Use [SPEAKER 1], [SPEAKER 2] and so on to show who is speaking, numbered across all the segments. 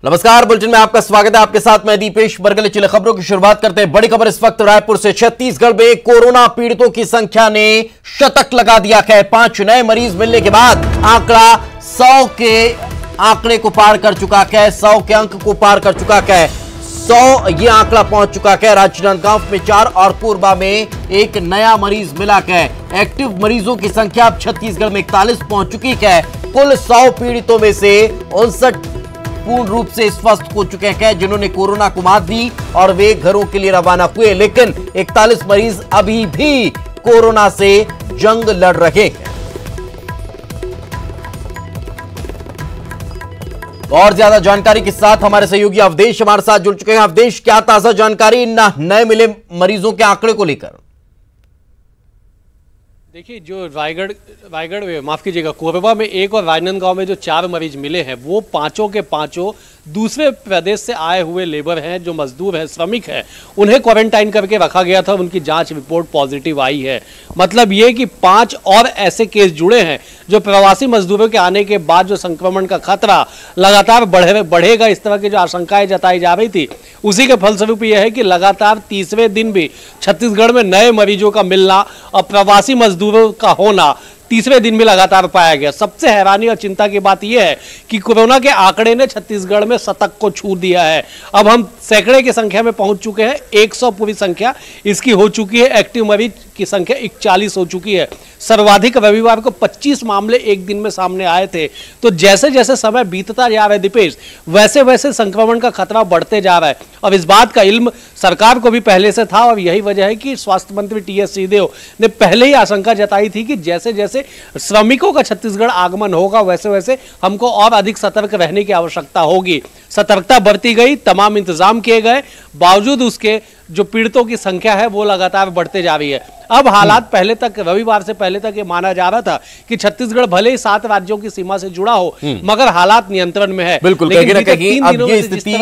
[SPEAKER 1] नमस्कार, बुलेटिन में आपका स्वागत है। आपके साथ मैं दीपेश बरगले। चले खबरों की शुरुआत करते हैं। बड़ी खबर इस वक्त रायपुर से। छत्तीसगढ़ में कोरोना पीड़ितों की संख्या ने शतक लगा दिया है। 5 नए मरीज मिलने के बाद आंकड़ा 100 के आंकड़े को पार कर चुका है। 100 के अंक को पार कर चुका है। 100 ये आंकड़ा पहुंच चुका है। राजनांदगांव में 4 और कोरबा में एक नया मरीज मिला है। एक्टिव मरीजों की संख्या अब छत्तीसगढ़ में 41 पहुंच चुकी है। कुल 100 पीड़ितों में से 59 पूर्ण रूप से स्वस्थ हो चुके हैं, जिन्होंने कोरोना को मात दी और वे घरों के लिए रवाना हुए। लेकिन 41 मरीज अभी भी कोरोना से जंग लड़ रहे हैं। और ज्यादा जानकारी के साथ हमारे सहयोगी अवधेश हमारे साथ जुड़ चुके हैं। अवधेश, क्या ताजा जानकारी इन नए मिले मरीजों के आंकड़े को लेकर?
[SPEAKER 2] देखिए, जो रायगढ़ माफ कीजिएगा, कोरबा में 1 और राजनांदगांव में जो 4 मरीज मिले हैं, वो पांचों के पांचों दूसरे प्रदेश से आए हुए लेबर हैं, जो मजदूर हैं, श्रमिक हैं। उन्हें क्वारंटाइन करके रखा गया था। उनकी जांच रिपोर्ट पॉजिटिव आई है। मतलब ये कि 5 और ऐसे केस जुड़े हैं जो प्रवासी मजदूरों के आने के बाद जो संक्रमण का खतरा लगातार बढ़ेगा, इस तरह की जो आशंकाएं जताई जा रही थी, उसी के फलस्वरूप यह है कि लगातार तीसरे दिन भी छत्तीसगढ़ में नए मरीजों का मिलना और प्रवासी मजदूरों का होना तीसरे दिन भी लगातार पाया गया। सबसे हैरानी और चिंता की बात यह है कि कोरोना के आंकड़े ने छत्तीसगढ़ में शतक को छू दिया है। अब हम सैकड़े की संख्या में पहुंच चुके हैं। 100 पूरी संख्या इसकी हो चुकी है। एक्टिव मरीज की संख्या 41 हो चुकी है। सर्वाधिक रविवार को 25 मामले एक दिन में सामने आए थे। तो जैसे जैसे समय बीतता जा रहा है दीपेश, वैसे वैसे संक्रमण का खतरा बढ़ते जा रहा है। और इस बात का इल्म सरकार को भी पहले से था और यही वजह है कि स्वास्थ्य मंत्री टी.एस. सिंहदेव ने पहले ही आशंका जताई थी कि जैसे जैसे श्रमिकों का छत्तीसगढ़ आगमन होगा, वैसे वैसे हमको और अधिक सतर्क रहने की आवश्यकता होगी। सतर्कता बरती गई, तमाम इंतजाम किए गए, बावजूद उसके जो पीड़ितों की संख्या है वो लगातार बढ़ते जा रही है। अब हालात पहले तक, रविवार से पहले तक ये माना जा रहा था कि छत्तीसगढ़ भले ही 7 राज्यों की सीमा से जुड़ा हो, मगर हालात नियंत्रण में है।
[SPEAKER 1] बिल्कुल, कहीं ना कहीं अब ये स्थिति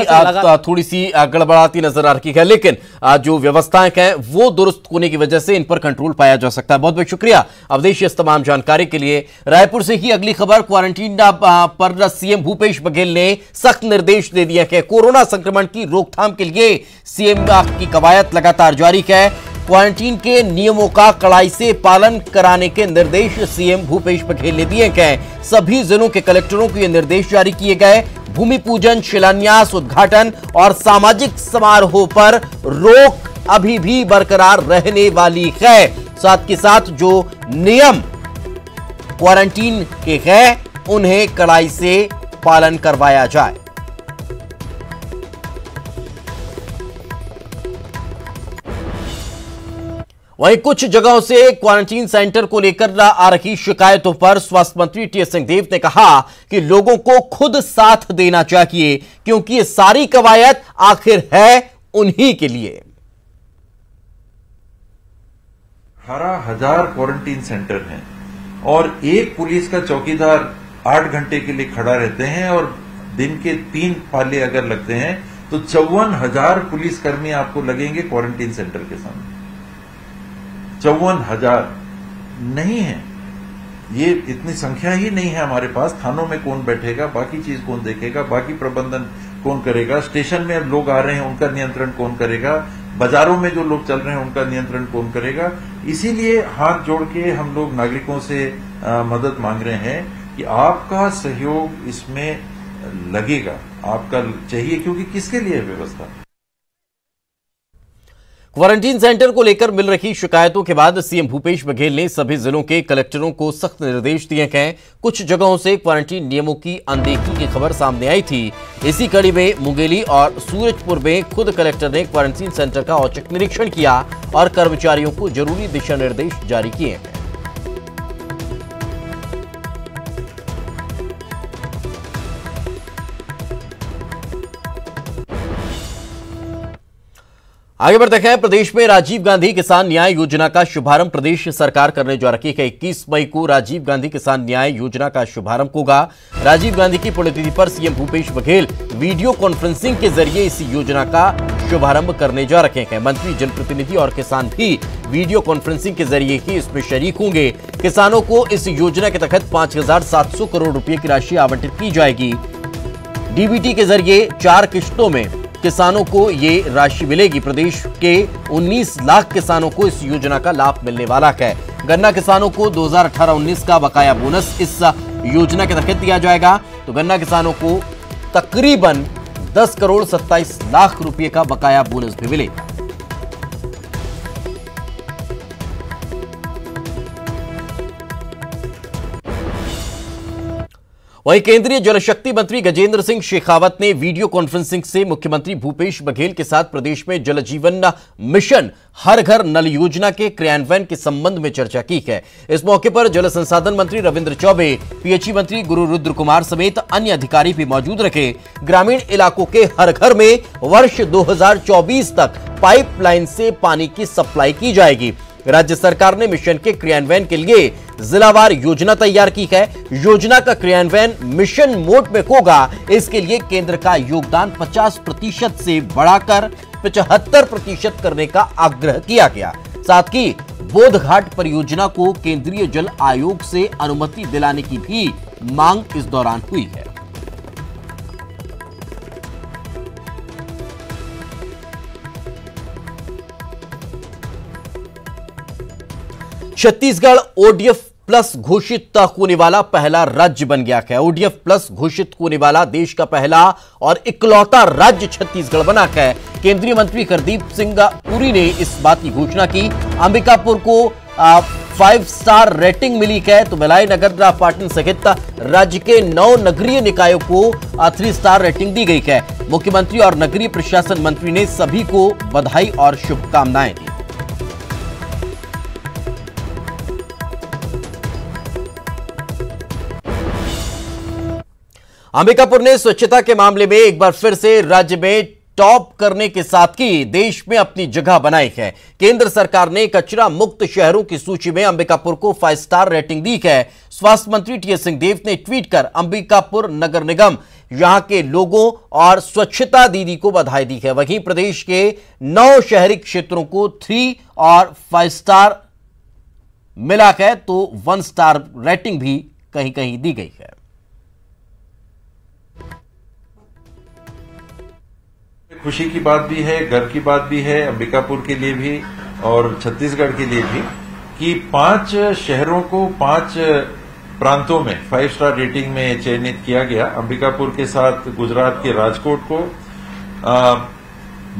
[SPEAKER 1] थोड़ी सी गड़बड़ाती नजर आ रही है, लेकिन जो व्यवस्थाएं हैं वो दुरुस्त होने की वजह से इन पर कंट्रोल पाया जा सकता है। बहुत बहुत शुक्रिया अवधेश इस तमाम जानकारी के लिए। रायपुर से ही अगली खबर। क्वारंटीन पर सीएम भूपेश बघेल ने सख्त निर्देश दे दिया है। कोरोना संक्रमण की रोकथाम के लिए सीएम की कवायद लगातार जारी है। क्वारंटीन के नियमों का कड़ाई से पालन कराने के निर्देश सीएम भूपेश बघेल ने दिए गए। सभी जिलों के कलेक्टरों को ये निर्देश जारी किए गए। भूमि पूजन, शिलान्यास, उद्घाटन और सामाजिक समारोह पर रोक अभी भी बरकरार रहने वाली है। साथ के साथ जो नियम क्वारंटीन के हैं, उन्हें कड़ाई से पालन करवाया जाए। वहीं कुछ जगहों से क्वारंटीन सेंटर को लेकर आ रही शिकायतों पर स्वास्थ्य मंत्री टी.एस. सिंहदेव ने कहा कि लोगों को खुद साथ देना चाहिए, क्योंकि ये सारी कवायद आखिर है उन्हीं के लिए।
[SPEAKER 3] 18,000 क्वारंटीन सेंटर हैं और एक पुलिस का चौकीदार 8 घंटे के लिए खड़ा रहते हैं और दिन के 3 पाले अगर लगते हैं तो 54,000 पुलिसकर्मी आपको लगेंगे क्वारंटीन सेंटर के सामने। 54,000 नहीं है, ये इतनी संख्या ही नहीं है हमारे पास। थानों में कौन बैठेगा, बाकी चीज कौन देखेगा, बाकी प्रबंधन कौन करेगा, स्टेशन में अब लोग आ रहे हैं उनका नियंत्रण कौन करेगा, बाजारों में जो लोग चल रहे हैं उनका नियंत्रण कौन करेगा। इसीलिए हाथ जोड़ के हम लोग नागरिकों से मदद मांग रहे हैं कि आपका सहयोग इसमें लगेगा, आपका चाहिए, क्योंकि किसके लिए व्यवस्था।
[SPEAKER 1] क्वारंटीन सेंटर को लेकर मिल रही शिकायतों के बाद सीएम भूपेश बघेल ने सभी जिलों के कलेक्टरों को सख्त निर्देश दिए हैं। कुछ जगहों से क्वारंटीन नियमों की अनदेखी की खबर सामने आई थी। इसी कड़ी में मुंगेली और सूरजपुर में खुद कलेक्टर ने क्वारंटीन सेंटर का औचक निरीक्षण किया और कर्मचारियों को जरूरी दिशा निर्देश जारी किए हैं। आगे बढ़ते हैं। प्रदेश में राजीव गांधी किसान न्याय योजना का शुभारंभ प्रदेश सरकार करने जा रही है। 21 मई को राजीव गांधी किसान न्याय योजना का शुभारंभ होगा। राजीव गांधी की पुण्यतिथि पर CM Bhupesh Baghel video conferencing के जरिए इस योजना का शुभारंभ करने जा रहे हैं। मंत्री, जनप्रतिनिधि और किसान भी वीडियो कॉन्फ्रेंसिंग के जरिए ही इसमें शरीक होंगे। किसानों को इस योजना के तहत 5,700 करोड़ रुपए की राशि आवंटित की जाएगी। डीबीटी के जरिए 4 किश्तों में किसानों को ये राशि मिलेगी। प्रदेश के 19 लाख किसानों को इस योजना का लाभ मिलने वाला है। गन्ना किसानों को 2018-19 का बकाया बोनस इस योजना के तहत दिया जाएगा। तो गन्ना किसानों को तकरीबन 10 करोड़ 27 लाख रुपए का बकाया बोनस भी मिलेगा। वहीं केंद्रीय जल शक्ति मंत्री गजेंद्र सिंह शेखावत ने वीडियो कॉन्फ्रेंसिंग से मुख्यमंत्री भूपेश बघेल के साथ प्रदेश में जल जीवन मिशन हर घर नल योजना के क्रियान्वयन के संबंध में चर्चा की है। इस मौके पर जल संसाधन मंत्री रविंद्र चौबे, पीएचई मंत्री गुरु रुद्र कुमार समेत अन्य अधिकारी भी मौजूद रखे। ग्रामीण इलाकों के हर घर में वर्ष 2024 तक पाइपलाइन से पानी की सप्लाई की जाएगी। राज्य सरकार ने मिशन के क्रियान्वयन के लिए जिलावार योजना तैयार की है। योजना का क्रियान्वयन मिशन मोड में होगा। इसके लिए केंद्र का योगदान 50% से बढ़ाकर 75% करने का आग्रह किया गया। साथ ही बोधघाट परियोजना को केंद्रीय जल आयोग से अनुमति दिलाने की भी मांग इस दौरान हुई है। छत्तीसगढ़ ओडीएफ प्लस घोषित होने वाला पहला राज्य बन गया है। ओडीएफ प्लस घोषित होने वाला देश का पहला और इकलौता राज्य छत्तीसगढ़ बना है। केंद्रीय मंत्री हरदीप सिंह पुरी ने इस बात की घोषणा की। अंबिकापुर को 5 स्टार रेटिंग मिली है। तो भिलाई, नगरदा, पाटन सहित राज्य के 9 नगरीय निकायों को 3 स्टार रेटिंग दी गई है। मुख्यमंत्री और नगरीय प्रशासन मंत्री ने सभी को बधाई और शुभकामनाएं दी। अंबिकापुर ने स्वच्छता के मामले में एक बार फिर से राज्य में टॉप करने के साथ ही देश में अपनी जगह बनाई है। केंद्र सरकार ने कचरा मुक्त शहरों की सूची में अंबिकापुर को 5 स्टार रेटिंग दी है। स्वास्थ्य मंत्री टीएस सिंहदेव ने ट्वीट कर अंबिकापुर नगर निगम, यहां के लोगों और स्वच्छता दीदी को बधाई दी है। वहीं प्रदेश के 9 शहरी क्षेत्रों को 3 और 5 स्टार मिला है, तो 1 स्टार रेटिंग भी कहीं कहीं दी गई है।
[SPEAKER 3] खुशी की बात भी है, गर्व की बात भी है अंबिकापुर के लिए भी और छत्तीसगढ़ के लिए भी कि 5 शहरों को 5 प्रांतों में 5 स्टार रेटिंग में चयनित किया गया। अंबिकापुर के साथ गुजरात के राजकोट को,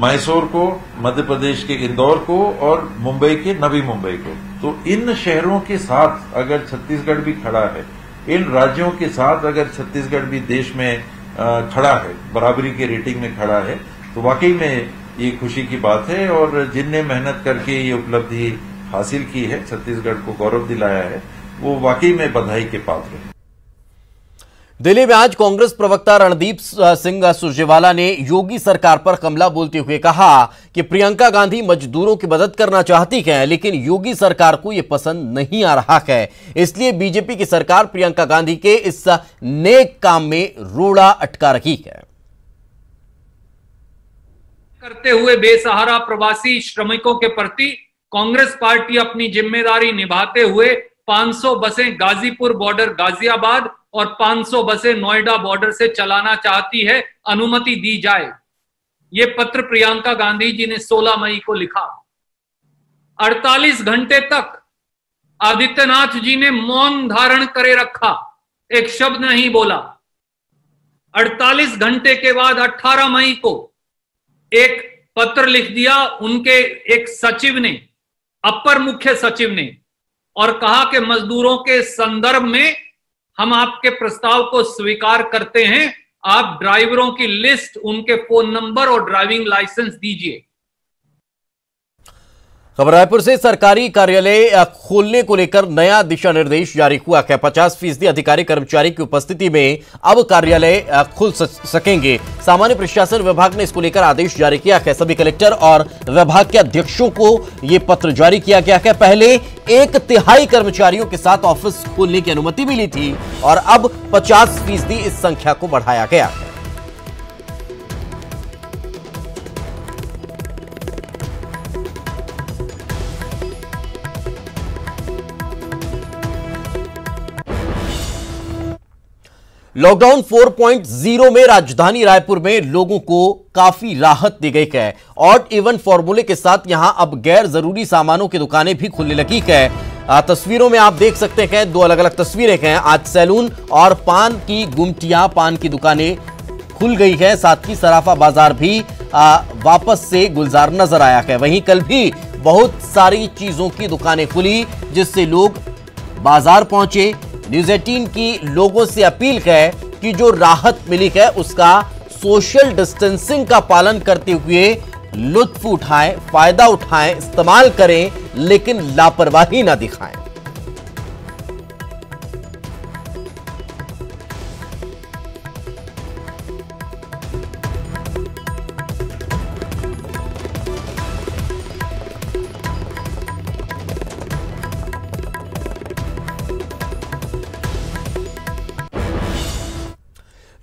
[SPEAKER 3] मैसूर को, मध्य प्रदेश के इंदौर को और मुंबई के नवी मुंबई को। तो इन शहरों के साथ अगर छत्तीसगढ़ भी खड़ा है, इन राज्यों के साथ अगर छत्तीसगढ़ भी देश में खड़ा है, बराबरी के रेटिंग में खड़ा है, तो वाकई में ये खुशी की बात है। और जिनने मेहनत करके ये उपलब्धि हासिल की है, छत्तीसगढ़ को गौरव दिलाया है, वो वाकई में बधाई के पात्र है।
[SPEAKER 1] दिल्ली में आज कांग्रेस प्रवक्ता रणदीप सिंह सुरजेवाला ने योगी सरकार पर हमला बोलते हुए कहा कि प्रियंका गांधी मजदूरों की मदद करना चाहती है, लेकिन योगी सरकार को यह पसंद नहीं आ रहा है। इसलिए बीजेपी की सरकार प्रियंका गांधी के इस नेक काम में रोड़ा अटका रही है।
[SPEAKER 4] करते हुए बेसहारा प्रवासी श्रमिकों के प्रति कांग्रेस पार्टी अपनी जिम्मेदारी निभाते हुए 500 बसें गाजीपुर बॉर्डर गाजियाबाद और 500 बसें नोएडा बॉर्डर से चलाना चाहती है, अनुमति दी जाए। ये पत्र प्रियंका गांधी जी ने 16 मई को लिखा। 48 घंटे तक आदित्यनाथ जी ने मौन धारण करे रखा, एक शब्द नहीं बोला। 48 घंटे के बाद 18 मई को एक पत्र लिख दिया उनके एक सचिव ने, अपर मुख्य सचिव ने, और कहा कि मजदूरों के संदर्भ में हम आपके प्रस्ताव को स्वीकार करते हैं। आप ड्राइवरों की लिस्ट, उनके फोन नंबर और ड्राइविंग लाइसेंस दीजिए।
[SPEAKER 1] खबर रायपुर से सरकारी कार्यालय खोलने को लेकर नया दिशा निर्देश जारी हुआ है। 50% अधिकारी कर्मचारी की उपस्थिति में अब कार्यालय खुल सकेंगे। सामान्य प्रशासन विभाग ने इसको लेकर आदेश जारी किया है। सभी कलेक्टर और विभाग के अध्यक्षों को यह पत्र जारी किया गया है। पहले 1/3 कर्मचारियों के साथ ऑफिस खोलने की अनुमति मिली थी और अब 50% इस संख्या को बढ़ाया गया है। लॉकडाउन 4.0 में राजधानी रायपुर में लोगों को काफी राहत दी गई है। ऑड इवन फॉर्मूले के साथ यहां अब गैर जरूरी सामानों की दुकानें भी खुलने लगी है। तस्वीरों में आप देख सकते हैं, दो अलग अलग तस्वीरें हैं। आज सैलून और पान की गुमटियां, पान की दुकानें खुल गई है। साथ ही सराफा बाजार भी वापस से गुलजार नजर आया है। वहीं कल भी बहुत सारी चीजों की दुकानें खुली, जिससे लोग बाजार पहुंचे। न्यूज़ 18 की लोगों से अपील है कि जो राहत मिली है उसका सोशल डिस्टेंसिंग का पालन करते हुए लुत्फ उठाएं, फायदा उठाएं, इस्तेमाल करें, लेकिन लापरवाही ना दिखाएं।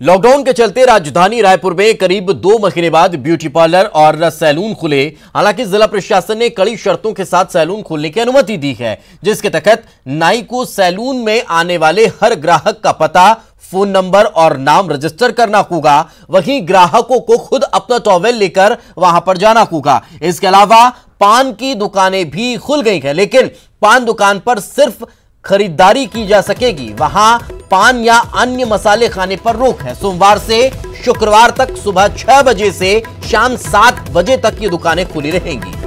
[SPEAKER 1] लॉकडाउन के चलते राजधानी रायपुर में करीब 2 महीने बाद ब्यूटी पार्लर और सैलून खुले। हालांकि जिला प्रशासन ने कड़ी शर्तों के साथ सैलून खोलने की अनुमति दी है, जिसके तहत नाई को सैलून में आने वाले हर ग्राहक का पता, फोन नंबर और नाम रजिस्टर करना होगा। वहीं ग्राहकों को खुद अपना टॉवेल लेकर वहां पर जाना होगा। इसके अलावा पान की दुकानें भी खुल गई हैं, लेकिन पान दुकान पर सिर्फ खरीदारी की जा सकेगी। वहां पान या अन्य मसाले खाने पर रोक है। सोमवार से शुक्रवार तक सुबह 6 बजे से शाम 7 बजे तक ये दुकानें खुली रहेंगी।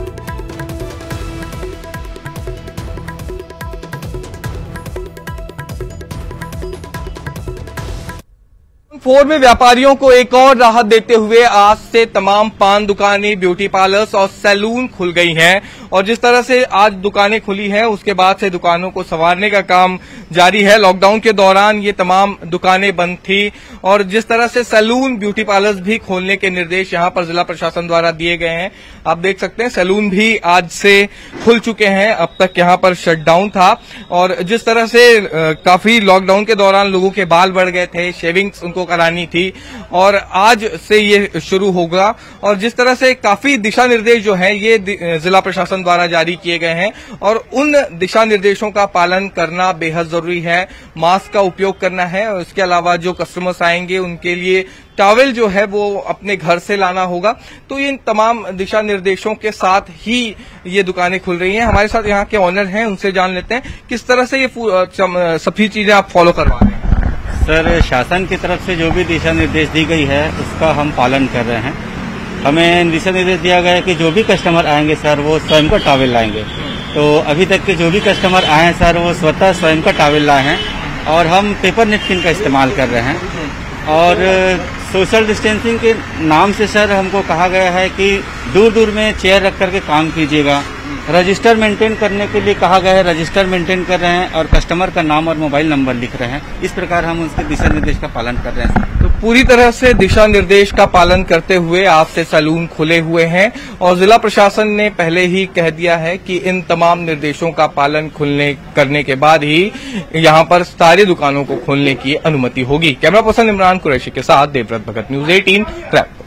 [SPEAKER 5] फोर में व्यापारियों को एक और राहत देते हुए आज से तमाम पान दुकानें, ब्यूटी पार्लर्स और सैलून खुल गई हैं। और जिस तरह से आज दुकानें खुली हैं, उसके बाद से दुकानों को संवारने का काम जारी है। लॉकडाउन के दौरान ये तमाम दुकानें बंद थी और जिस तरह से सैलून, ब्यूटी पार्लर्स भी खोलने के निर्देश यहां पर जिला प्रशासन द्वारा दिए गए हैं। आप देख सकते हैं सैलून भी आज से खुल चुके हैं। अब तक यहां पर शटडाउन था और जिस तरह से काफी लॉकडाउन के दौरान लोगों के बाल बढ़ गए थे, शेविंग्स उनको करानी थी और आज से ये शुरू होगा। और जिस तरह से काफी दिशा निर्देश जो है ये जिला प्रशासन द्वारा जारी किए गए हैं और उन दिशा निर्देशों का पालन करना बेहद जरूरी है। मास्क का उपयोग करना है और इसके अलावा जो कस्टमर्स आएंगे उनके लिए टॉवेल जो है वो अपने घर से लाना होगा। तो इन तमाम दिशा निर्देशों के साथ ही ये दुकानें खुल रही हैं। हमारे साथ यहाँ के ऑनर हैं, उनसे जान लेते हैं किस तरह से ये सभी चीजें आप फॉलो करवा रहे हैं।
[SPEAKER 6] सर, शासन की तरफ से जो भी दिशा निर्देश दी गई है उसका हम पालन कर रहे हैं। हमें दिशा निर्देश दिया गया है कि जो भी कस्टमर आएंगे सर वो स्वयं का टॉवेल लाएंगे। तो अभी तक के जो भी कस्टमर आए हैं सर वो स्वतः स्वयं का टॉवेल लाए हैं और हम पेपर नैपकिन का इस्तेमाल कर रहे हैं। और सोशल डिस्टेंसिंग के नाम से सर हमको कहा गया है कि दूर दूर में चेयर रख करके काम कीजिएगा। रजिस्टर मेंटेन करने के लिए कहा गया है, रजिस्टर मेंटेन कर रहे हैं और कस्टमर का नाम और मोबाइल नंबर लिख रहे हैं। इस प्रकार हम उसके दिशा निर्देश का पालन कर रहे हैं।
[SPEAKER 5] तो पूरी तरह से दिशा निर्देश का पालन करते हुए आज से सैलून खुले हुए हैं और जिला प्रशासन ने पहले ही कह दिया है कि इन तमाम निर्देशों का पालन करने के बाद ही यहां पर सारी दुकानों को खोलने की अनुमति होगी। कैमरा पर्सन इमरान कुरैशी के साथ देवव्रत भगत, न्यूज़ 18 रायपुर।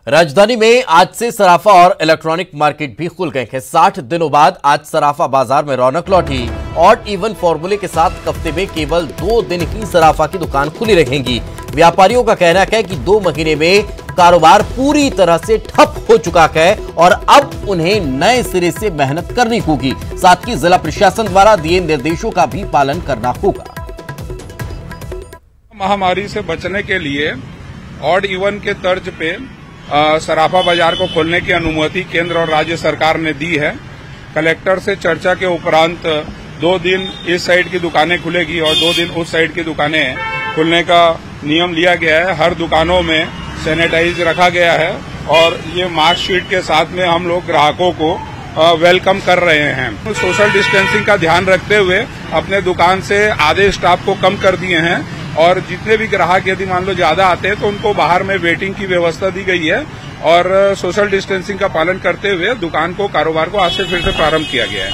[SPEAKER 1] राजधानी में आज से सराफा और इलेक्ट्रॉनिक मार्केट भी खुल गए हैं। 60 दिनों बाद आज सराफा बाजार में रौनक लौटी। ऑड इवन फॉर्मूले के साथ हफ्ते में केवल 2 दिन ही सराफा की दुकान खुली रहेंगी। व्यापारियों का कहना है कि 2 महीने में कारोबार पूरी तरह से ठप हो चुका है और अब उन्हें नए सिरे से मेहनत करनी होगी। साथ ही जिला प्रशासन द्वारा दिए निर्देशों का भी पालन करना होगा।
[SPEAKER 7] महामारी से बचने के लिए ऑड इवन के तर्ज पे सराफा बाजार को खोलने की अनुमति केंद्र और राज्य सरकार ने दी है। कलेक्टर से चर्चा के उपरांत 2 दिन इस साइड की दुकानें खुलेगी और 2 दिन उस साइड की दुकानें खुलने का नियम लिया गया है। हर दुकानों में सैनिटाइज रखा गया है और ये मार्क शीट के साथ में हम लोग ग्राहकों को वेलकम कर रहे हैं। सोशल डिस्टेंसिंग का ध्यान रखते हुए अपने दुकान से आधे स्टाफ को कम कर दिए हैं और जितने भी ग्राहक यदि मान लो ज्यादा आते हैं तो उनको बाहर में वेटिंग की व्यवस्था दी गई है और सोशल डिस्टेंसिंग का पालन करते हुए दुकान को, कारोबार को आज से फिर से प्रारंभ किया गया है।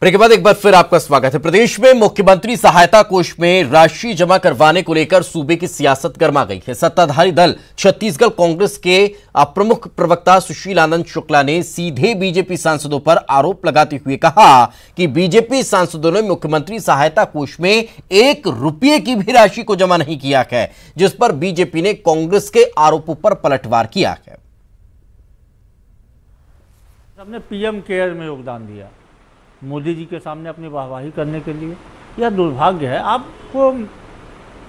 [SPEAKER 1] ब्रेक के बाद एक बार फिर आपका स्वागत है। प्रदेश में मुख्यमंत्री सहायता कोष में राशि जमा करवाने को लेकर सूबे की सियासत गर्मा गई है। सत्ताधारी दल छत्तीसगढ़ कांग्रेस के प्रमुख प्रवक्ता सुशील आनंद शुक्ला ने सीधे बीजेपी सांसदों पर आरोप लगाते हुए कहा कि बीजेपी सांसदों ने मुख्यमंत्री सहायता कोष में 1 रुपये की भी राशि को जमा नहीं किया है, जिस पर बीजेपी ने कांग्रेस के आरोपों पर पलटवार किया है।
[SPEAKER 8] हमने पीएम केयर में योगदान दिया, मोदी जी के सामने अपनी वाहवाही करने के लिए। यह दुर्भाग्य है। आपको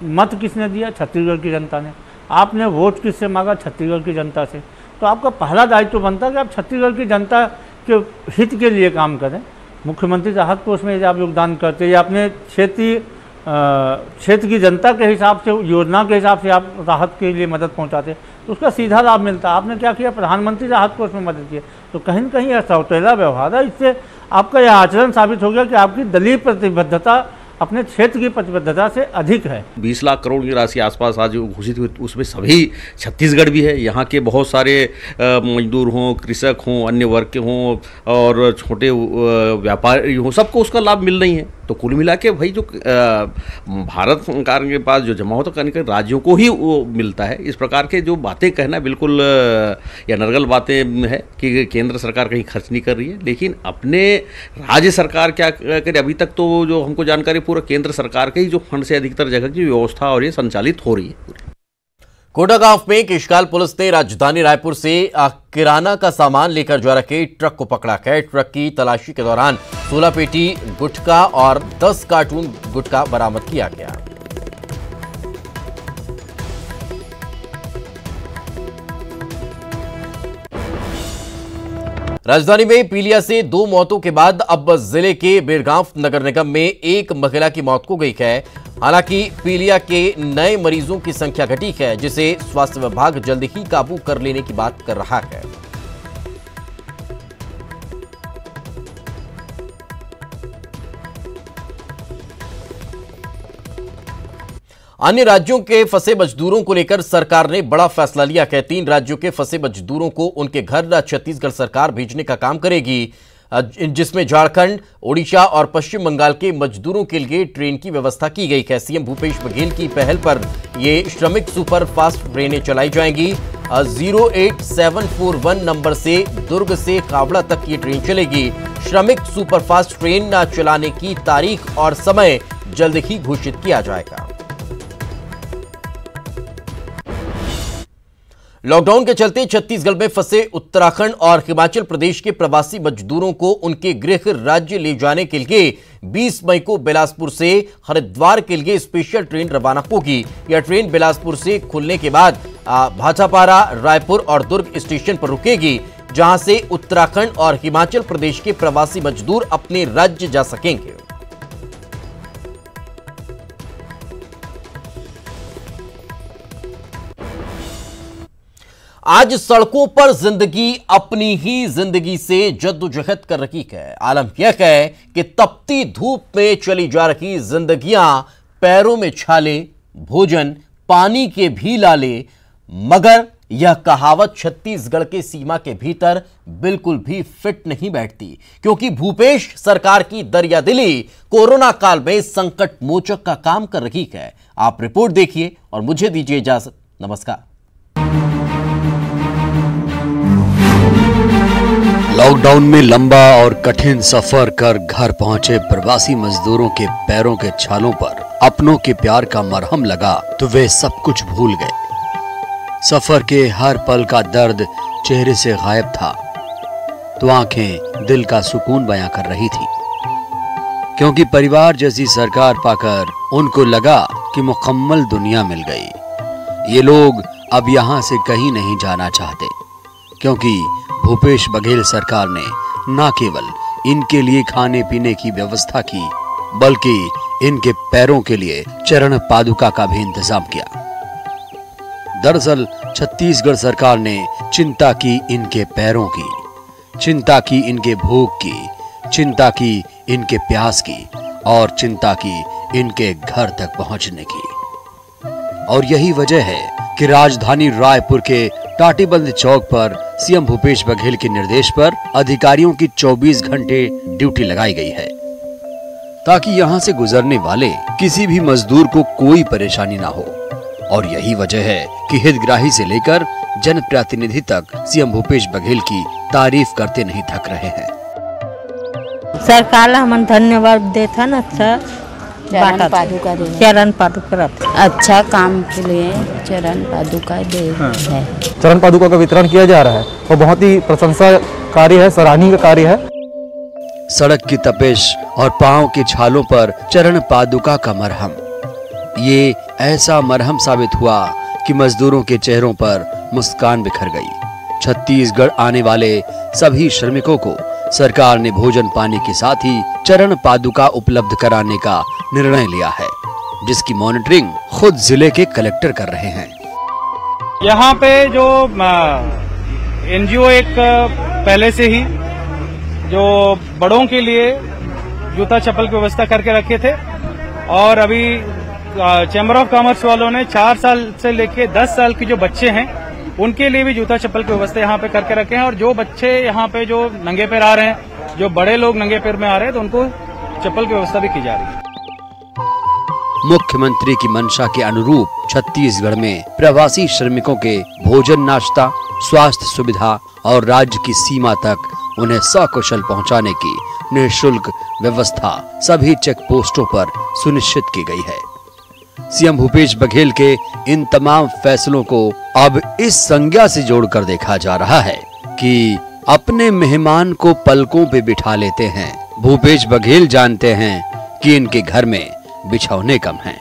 [SPEAKER 8] मत किसने दिया? छत्तीसगढ़ की जनता ने। आपने वोट किससे मांगा? छत्तीसगढ़ की जनता से। तो आपका पहला दायित्व बनता है कि आप छत्तीसगढ़ की जनता के हित के लिए काम करें। मुख्यमंत्री राहत कोष में यदि आप योगदान करते या अपने क्षेत्र की जनता के हिसाब से, योजना के हिसाब से आप राहत के लिए मदद पहुंचाते तो उसका सीधा लाभ मिलता। आपने क्या किया? प्रधानमंत्री राहत कोष में मदद किया। तो कहीं न कहीं यह सौतेला व्यवहार है। इससे आपका यह आचरण साबित हो गया कि आपकी दलीय प्रतिबद्धता अपने क्षेत्र की प्रतिबद्धता से अधिक है।
[SPEAKER 9] 20 लाख करोड़ की राशि आसपास आज घोषित हुई, उसमें सभी छत्तीसगढ़ भी है। यहाँ के बहुत सारे मजदूर हों, कृषक हों, अन्य वर्ग के हों और छोटे व्यापारी हों, सबको उसका लाभ मिल रही है। तो कुल मिला के भाई जो भारत सरकार के पास जो जमा होता है राज्यों को ही वो मिलता है। इस प्रकार के जो बातें कहना बिल्कुल या नरगल बातें है कि केंद्र सरकार कहीं खर्च नहीं कर रही है, लेकिन अपने राज्य सरकार क्या करे। अभी तक तो जो हमको जानकारी पूरा केंद्र सरकार के ही जो फंड से अधिकतर जगह की व्यवस्था और ये संचालित हो रही है।
[SPEAKER 1] कोंडागांव में केशकाल पुलिस ने राजधानी रायपुर से किराना का सामान लेकर जा रखे ट्रक को पकड़ा है। ट्रक की तलाशी के दौरान 16 पेटी गुटखा और 10 कार्टून गुटखा बरामद किया गया। राजधानी में पीलिया से 2 मौतों के बाद अब जिले के बेरगांव नगर निगम में एक महिला की मौत हो गई है। हालांकि पीलिया के नए मरीजों की संख्या घटी है, जिसे स्वास्थ्य विभाग जल्द ही काबू कर लेने की बात कर रहा है। अन्य राज्यों के फंसे मजदूरों को लेकर सरकार ने बड़ा फैसला लिया है। 3 राज्यों के फंसे मजदूरों को उनके घर छत्तीसगढ़ सरकार भेजने का काम करेगी, जिसमें झारखंड, ओडिशा और पश्चिम बंगाल के मजदूरों के लिए ट्रेन की व्यवस्था की गई है। सीएम भूपेश बघेल की पहल पर ये श्रमिक सुपर फास्ट ट्रेनें चलाई जाएंगी। 08741 नंबर से दुर्ग से कावड़ा तक ये ट्रेन चलेगी। श्रमिक सुपर फास्ट ट्रेन चलाने की तारीख और समय जल्द ही घोषित किया जाएगा। लॉकडाउन के चलते छत्तीसगढ़ में फंसे उत्तराखंड और हिमाचल प्रदेश के प्रवासी मजदूरों को उनके गृह राज्य ले जाने के लिए 20 मई को बिलासपुर से हरिद्वार के लिए स्पेशल ट्रेन रवाना होगी। यह ट्रेन बिलासपुर से खुलने के बाद भाटापारा, रायपुर और दुर्ग स्टेशन पर रुकेगी, जहां से उत्तराखंड और हिमाचल प्रदेश के प्रवासी मजदूर अपने राज्य जा सकेंगे। आज सड़कों पर जिंदगी अपनी ही जिंदगी से जद्दोजहद कर रही है। आलम यह है कि तपती धूप में चली जा रही जिंदगियां पैरों में छाले, भोजन, पानी के भी लाले, मगर यह कहावत छत्तीसगढ़ के सीमा के भीतर बिल्कुल भी फिट नहीं बैठती, क्योंकि भूपेश सरकार की दरियादिली कोरोना काल में संकट मोचक का काम कर रही है। आप रिपोर्ट देखिए और मुझे दीजिए इजाजत। नमस्कार।
[SPEAKER 10] लॉकडाउन में लंबा और कठिन सफर कर घर पहुंचे प्रवासी मजदूरों के पैरों के छालों पर अपनों के प्यार का मरहम लगा तो वे सब कुछ भूल गए। सफर के हर पल का दर्द चेहरे से गायब था, तो आंखें दिल का सुकून बयां कर रही थी, क्योंकि परिवार जैसी सरकार पाकर उनको लगा कि मुकम्मल दुनिया मिल गई। ये लोग अब यहाँ से कहीं नहीं जाना चाहते, क्योंकि भूपेश बघेल सरकार ने न केवल इनके लिए खाने पीने की व्यवस्था की, बल्कि इनके पैरों के लिए चरण पादुका का भी इंतजाम किया। दरअसल छत्तीसगढ़ सरकार ने चिंता की इनके पैरों की, चिंता की इनके भूख की, चिंता की इनके प्यास की और चिंता की इनके घर तक पहुंचने की। और यही वजह है कि राजधानी रायपुर के टाटीबंद चौक पर सीएम भूपेश बघेल के निर्देश पर अधिकारियों की 24 घंटे ड्यूटी लगाई गई है। ताकि यहाँ से गुजरने वाले किसी भी मजदूर को कोई परेशानी ना हो। और यही वजह है कि हितग्राही से लेकर जनप्रतिनिधि तक सीएम भूपेश बघेल की तारीफ करते नहीं थक रहे हैं।
[SPEAKER 11] सरकार हम धन्यवाद देता न
[SPEAKER 12] चरण पादुका दे,
[SPEAKER 11] चरण पादुका
[SPEAKER 12] अच्छा काम के लिए चरण पादुका दे है।
[SPEAKER 13] चरण पादुका का वितरण किया जा रहा है और बहुत ही प्रशंसा कार्य है, सराहनीय कार्य है।
[SPEAKER 10] सड़क की तपिश और पांव के छालों पर चरण पादुका का मरहम, ये ऐसा मरहम साबित हुआ कि मजदूरों के चेहरों पर मुस्कान बिखर गई। छत्तीसगढ़ आने वाले सभी श्रमिकों को सरकार ने भोजन पानी के साथ ही चरण पादुका उपलब्ध कराने का निर्णय लिया है, जिसकी मॉनिटरिंग खुद जिले के कलेक्टर कर रहे हैं।
[SPEAKER 14] यहाँ पे जो एनजीओ एक पहले से ही जो बड़ों के लिए जूता चप्पल की व्यवस्था करके रखे थे, और अभी चैम्बर ऑफ कॉमर्स वालों ने 4 साल से लेके 10 साल की जो बच्चे हैं उनके लिए भी जूता चप्पल की व्यवस्था यहाँ पे करके रखे हैं। और जो बच्चे यहाँ पे जो नंगे पैर आ रहे हैं, जो बड़े लोग नंगे पैर में आ रहे हैं, तो उनको चप्पल की व्यवस्था भी की जा रही है।
[SPEAKER 10] मुख्यमंत्री की मंशा के अनुरूप छत्तीसगढ़ में प्रवासी श्रमिकों के भोजन, नाश्ता, स्वास्थ्य सुविधा और राज्य की सीमा तक उन्हें सकुशल पहुंचाने की निःशुल्क व्यवस्था सभी चेक पोस्टों पर सुनिश्चित की गई है। सीएम भूपेश बघेल के इन तमाम फैसलों को अब इस संज्ञा से जोड़कर देखा जा रहा है कि अपने मेहमान को पलकों पे बिठा लेते हैं। भूपेश बघेल जानते हैं कि इनके घर में बिछौने कम हैं।